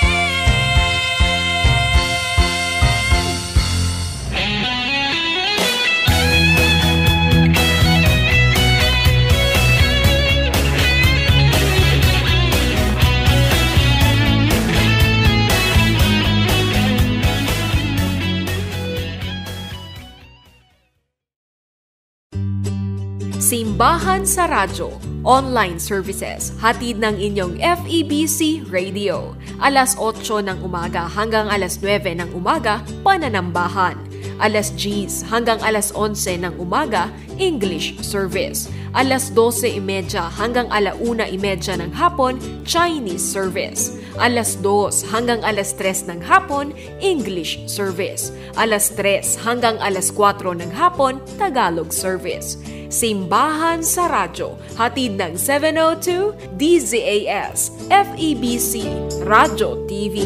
Simbahan sa Radyo, online services, hatid ng inyong FEBC Radio. Alas 8 ng umaga hanggang alas 9 ng umaga, pananambahan. Alas 10 hanggang alas 11 ng umaga, English service. Alas 12:30 hanggang alauna:30 ng hapon, Chinese service. Alas 2 hanggang alas 3 ng hapon, English service. Alas 3 hanggang alas 4 ng hapon, Tagalog service. Simbahan sa Radyo, hatid ng 702 DZAS, FEBC, Radyo TV.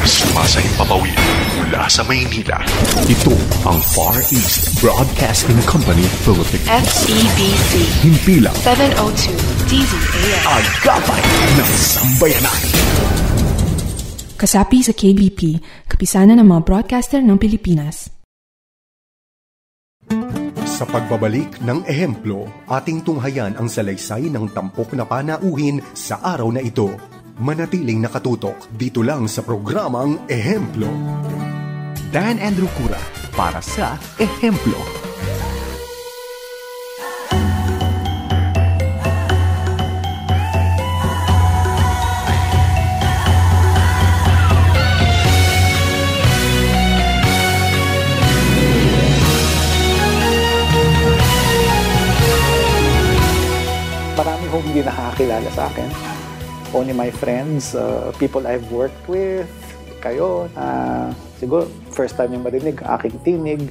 Sumasayang papawid mula sa Maynila. Ito ang Far East Broadcasting Company Philippines. FEBC. Himpilang 702 DZAS. Agapay ng Sambayanan. Kasapi sa KBP, kapisanan ng mga broadcaster ng Pilipinas. Sa pagbabalik ng ehemplo, ating tunghayan ang salaysay ng tampok na panauhin sa araw na ito. Manatiling nakatutok dito lang sa programang Ehemplo. Dan Andrew Cura para sa Ehemplo. Marami hong hindi nakakilala sa akin. Only my friends, people I've worked with, kayo, siguro first time yung marinig, aking tinig.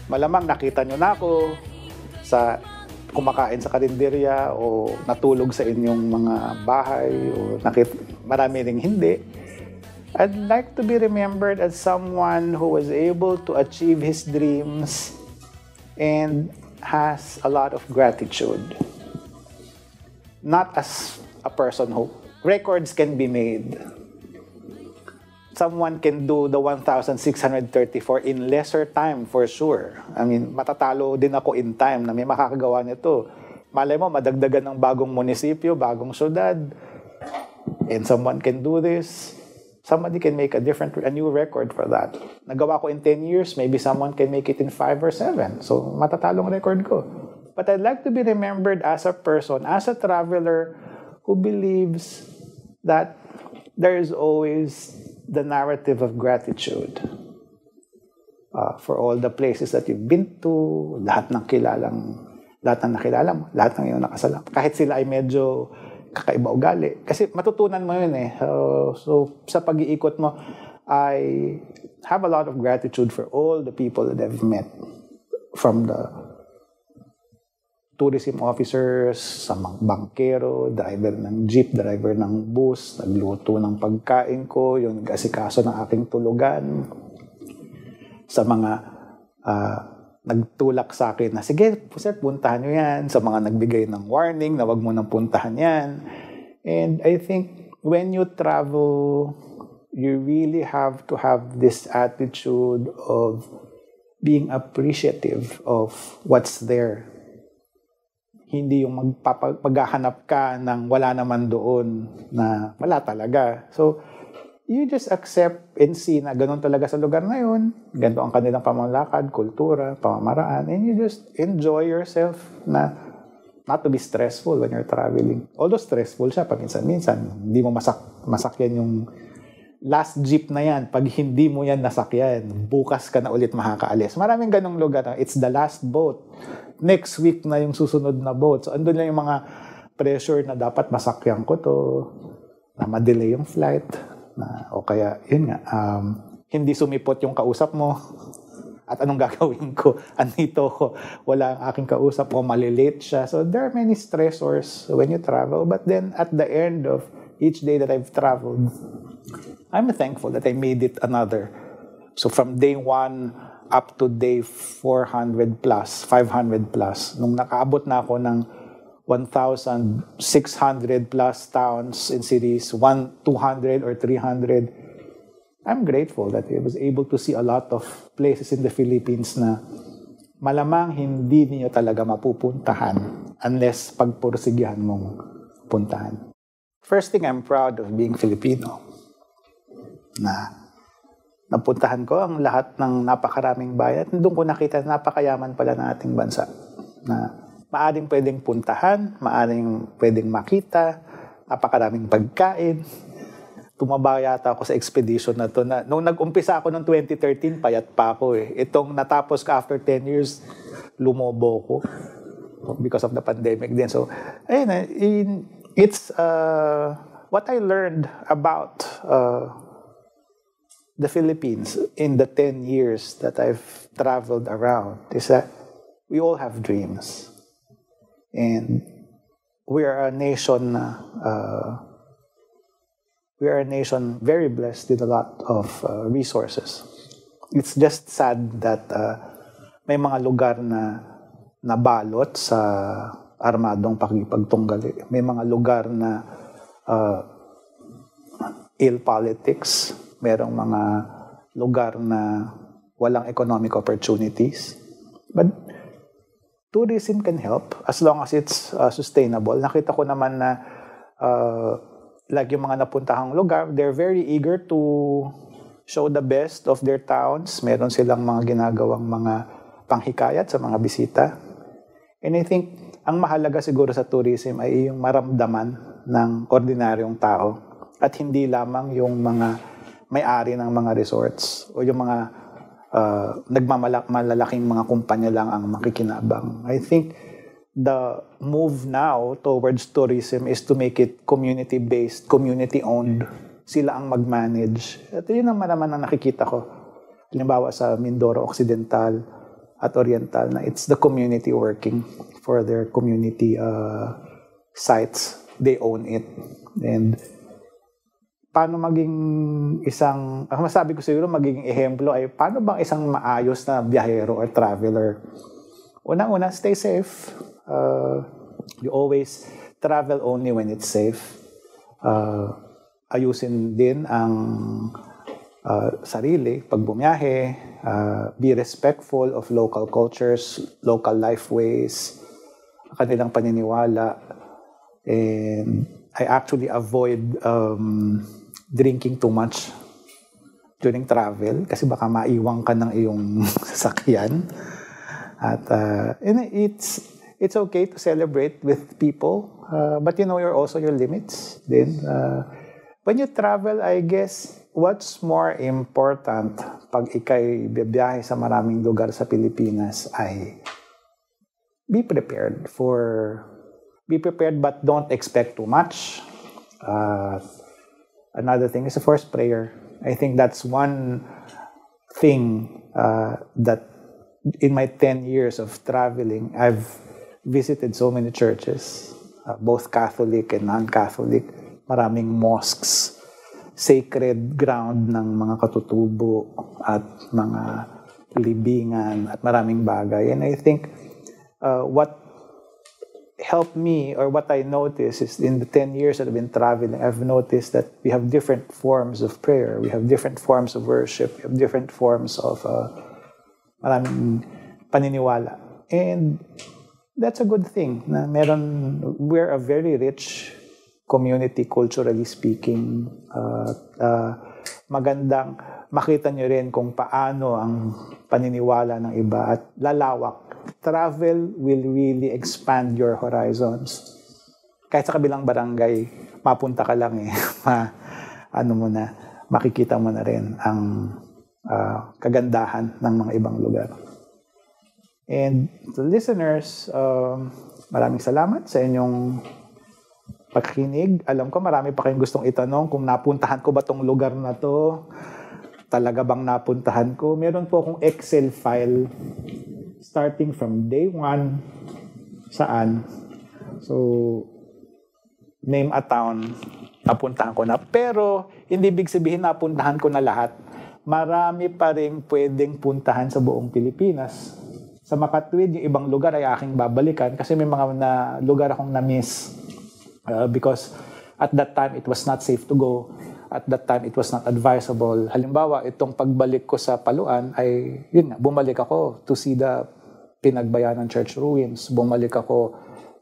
Malamang nakita nyo na ako sa kumakain sa karinderya o natulog sa inyong mga bahay o marami ring hindi. I'd like to be remembered as someone who was able to achieve his dreams and has a lot of gratitude. Not as a person who records can be made. Someone can do the 1,634 in lesser time for sure. I mean, matatalo din ako in time na may makakagawa nito. Malay mo, madagdagan ng bagong munisipyo, bagong syudad, and someone can do this. Somebody can make a new record for that. Nagawa ko in 10 years, maybe someone can make it in 5 or 7. So, matatalong record ko. But I'd like to be remembered as a person, as a traveler who believes that there is always the narrative of gratitude for all the places that you've been to, lahat ng nakilala mo, lahat ng iyong nakasalam. Kahit sila ay medyo kakaiba ugali. Kasi matutunan mo yun eh. So sa pag-iikot mo, I have a lot of gratitude for all the people that I've met. From the tourism officers, sa mga bankero, driver ng jeep, driver ng bus, nagluto ng pagkain ko, yung nag-asikaso ng aking tulugan, sa mga nagtulak sa akin na, sige, sir, puntahan nyo yan. Sa mga nagbigay ng warning na wag mo nang puntahan yan. And I think when you travel, you really have to have this attitude of being appreciative of what's there. Hindi yung maghahanap ka ng wala naman doon na wala talaga. So, you just accept and see na ganun talaga sa lugar na yun. Ganito ang kanilang pamalakad, kultura, pamamaraan. And you just enjoy yourself na not to be stressful when you're traveling. Although stressful siya paminsan-minsan. Hindi mo masakyan yung last jeep na yan. Pag hindi mo yan nasakyan, bukas ka na ulit makakaalis. Maraming ganung lugar na it's the last boat. Next week na yung susunod na boat. So, andun lang yung mga pressure na dapat masakyan ko to, na ma-delay yung flight. O kaya, yun nga, hindi sumipot yung kausap mo. At anong gagawin ko? Andito ko, wala ang aking kausap o malilate siya. So there are many stressors when you travel. But then at the end of each day that I've traveled, I'm thankful that I made it another. So from day 1 up to day 400 plus, 500 plus, nung nakaabot na ako ng 1,600 plus towns and cities, 200 or 300. I'm grateful that I was able to see a lot of places in the Philippines na malamang hindi niyo talaga mapupuntahan unless pagpursigihan mong puntahan. First thing, I'm proud of being Filipino. Na napuntahan ko ang lahat ng napakaraming bayan. Doon ko nakita na napakayaman pala ng ating bansa. Na maaring pwedeng puntahan, maaring pwedeng makita, napakaraming pagkain. Tumaba yata ako sa expedition na to. Nung nag-umpisa ako noong 2013, payat pa ako eh. Itong natapos ko after 10 years, lumobo ko because of the pandemic din. So, ayun, it's what I learned about the Philippines in the 10 years that I've traveled around is that we all have dreams. And we are a nation very blessed with a lot of resources. It's just sad that may mga lugar na nabalot sa armadong pakikipagtunggali. May mga lugar na ill politics. Merong mga lugar na walang economic opportunities. But tourism can help as long as it's sustainable. Nakita ko naman na like yung mga napuntahang lugar, they're very eager to show the best of their towns. Meron silang mga ginagawang mga panghikayat sa mga bisita. And I think ang mahalaga siguro sa tourism ay yung maramdaman ng ordinaryong tao at hindi lamang yung mga may-ari ng mga resorts o yung mga malalaking mga kumpanya lang ang makikinabang. I think the move now towards tourism is to make it community-based, community-owned. Sila ang mag-manage. At yun ang naman ang nakikita ko. Halimbawa sa Mindoro Occidental at Oriental na it's the community working for their community sites. They own it. And paano maging isang, ang masabi ko siguro magiging ehemplo ay paano bang isang maayos na biyahero or traveler. Unang-una, stay safe. You always travel only when it's safe. Ayusin din ang sarili pag bumiyahe. Be respectful of local cultures, local life ways, kanilang paniniwala. And I actually avoid drinking too much during travel kasi baka maiwan ka ng iyong sasakyan. At it's okay to celebrate with people, but you know also your limits. Then when you travel, I guess what's more important pag ikay bibiyahe sa maraming lugar sa Pilipinas ay be prepared but don't expect too much. Another thing is of course prayer. I think that's one thing that in my 10 years of traveling, I've visited so many churches, both Catholic and non-Catholic, maraming mosques, sacred ground ng mga katutubo at mga libingan at maraming bagay. And I think what helped me or what I noticed is in the 10 years that I've been traveling, I've noticed that we have different forms of prayer, we have different forms of worship, we have different forms of maraming paniniwala. And that's a good thing. We're a very rich community, culturally speaking. Magandang makita nyo rin kung paano ang paniniwala ng iba at lalawak. Travel will really expand your horizons. Kahit sa kabilang barangay, mapunta ka lang makikita mo na rin ang kagandahan ng mga ibang lugar. And to listeners, maraming salamat sa inyong pakikinig. Alam ko marami pa kayong gustong itanong kung napuntahan ko ba tong lugar na to. Talaga bang napuntahan ko? Meron po akong Excel file starting from day 1 saan. So, name a town, napuntahan ko na. Pero, hindi big sabihin napuntahan ko na lahat. Marami pa rin pwedeng puntahan sa buong Pilipinas. Sa Makatwid, yung ibang lugar ay aking babalikan kasi may mga lugar akong na-miss. Because at that time, it was not safe to go. At that time, it was not advisable. Halimbawa, itong pagbalik ko sa Paluan ay, bumalik ako to see the Pinagbayanan Church ruins. Bumalik ako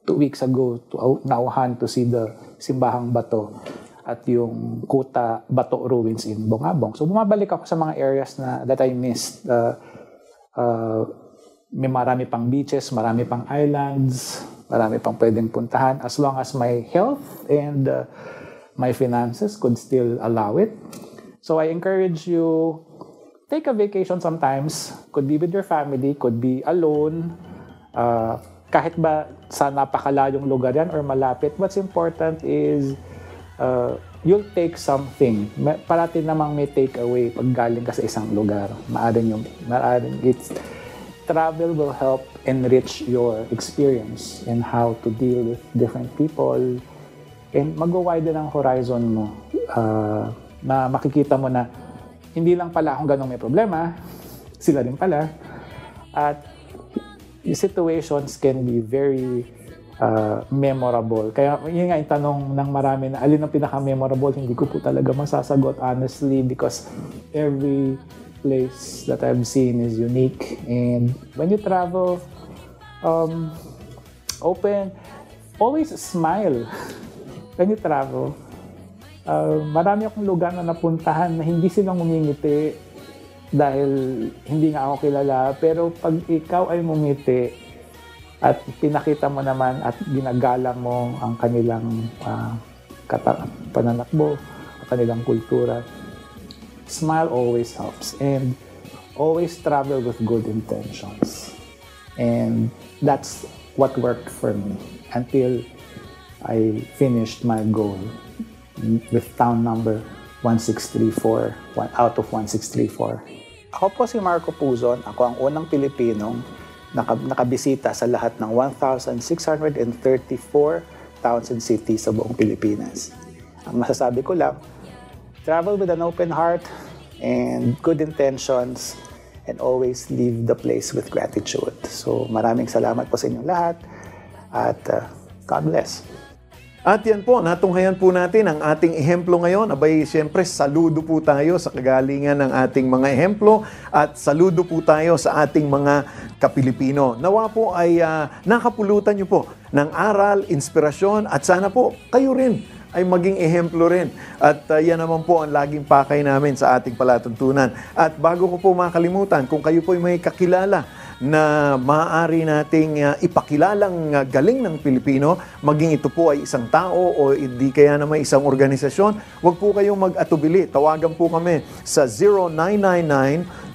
2 weeks ago to Nauhan to see the Simbahang Bato at yung Kuta Bato ruins in Bongabong. So bumabalik ako sa mga areas that I missed. May marami pang beaches, marami pang islands, marami pang pwedeng puntahan as long as my health and my finances could still allow it. So I encourage you, take a vacation sometimes. Could be with your family, could be alone. Kahit ba sa napakalayong lugar yan or malapit, what's important is you'll take something. Parati namang may take away pag galing ka sa isang lugar. Travel will help enrich your experience and how to deal with different people. And mag-widen ang horizon mo. Na makikita mo na hindi lang pala akong ganong may problema, sila rin pala. At situations can be very memorable. Kaya yun nga yung tanong ng marami na alin ang pinaka-memorable, hindi ko po talaga masasagot honestly because every place that I've seen is unique. And when you travel, always smile when you travel. Marami akong lugar na napuntahan na hindi silang ngumingiti dahil hindi nga ako kilala. Pero pag ikaw ay ngumiti at pinakita mo naman at ginagalang mo ang kanilang pananakbo, ang kanilang kultura, smile always helps. And always travel with good intentions. And that's what worked for me until I finished my goal with town number 1634, out of 1634. Ako po si Marco Puzon. Ako ang unang Pilipinong nakabisita sa lahat ng 1,634 towns and cities sa buong Pilipinas. Ang masasabi ko lang, travel with an open heart and good intentions, and always leave the place with gratitude. So maraming salamat po sa inyong lahat at God bless. At yan po, natunghayan po natin ang ating ehemplo ngayon. Abay, siyempre, saludo po tayo sa kagalingan ng ating mga ehemplo at saludo po tayo sa ating mga kapilipino. Nawa po ay nakapulutan nyo po ng aral, inspirasyon at sana po kayo rin ay maging ehemplo rin. At yan naman po ang laging pakay namin sa ating palatuntunan. At bago ko po makalimutan, kung kayo po ay may kakilala na maaari nating ipakilalang galing ng Pilipino, maging ito po ay isang tao o hindi kaya naman isang organisasyon, huwag po kayong mag-atubili. Tawagan po kami sa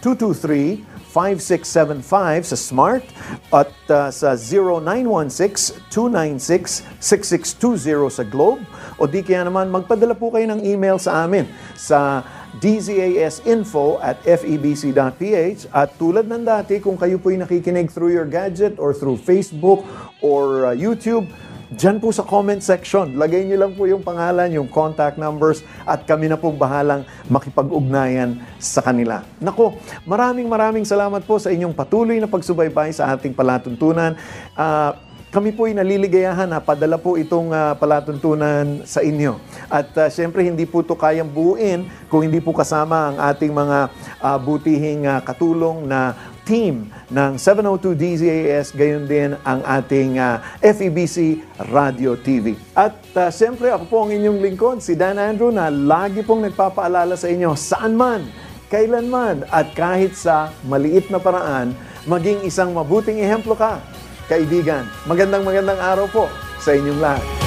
0999-223-5675 sa Smart at sa 0916-296-6620 sa Globe, o di kaya naman magpadala po kayo ng email sa amin sa dzasinfo@febc.ph. At tulad ng dati, kung kayo po'y nakikinig through your gadget or through Facebook or YouTube, dyan po sa comment section, lagay niyo lang po yung pangalan, yung contact numbers, at kami na pong bahalang makipag-ugnayan sa kanila. Nako, maraming salamat po sa inyong patuloy na pagsubaybay sa ating palatuntunan. Kami po'y naliligayahan na padala po itong palatuntunan sa inyo. At syempre, hindi po ito kayang buuin kung hindi po kasama ang ating mga butihing katulong na team ng 702 DZAS, gayon din ang ating FEBC Radio TV. At syempre, ako po ang inyong lingkod, si Dan Andrew, na lagi pong nagpapaalala sa inyo, saan man, kailanman, at kahit sa maliit na paraan, maging isang mabuting ehemplo ka. Kaibigan, magandang araw po sa inyong lahat.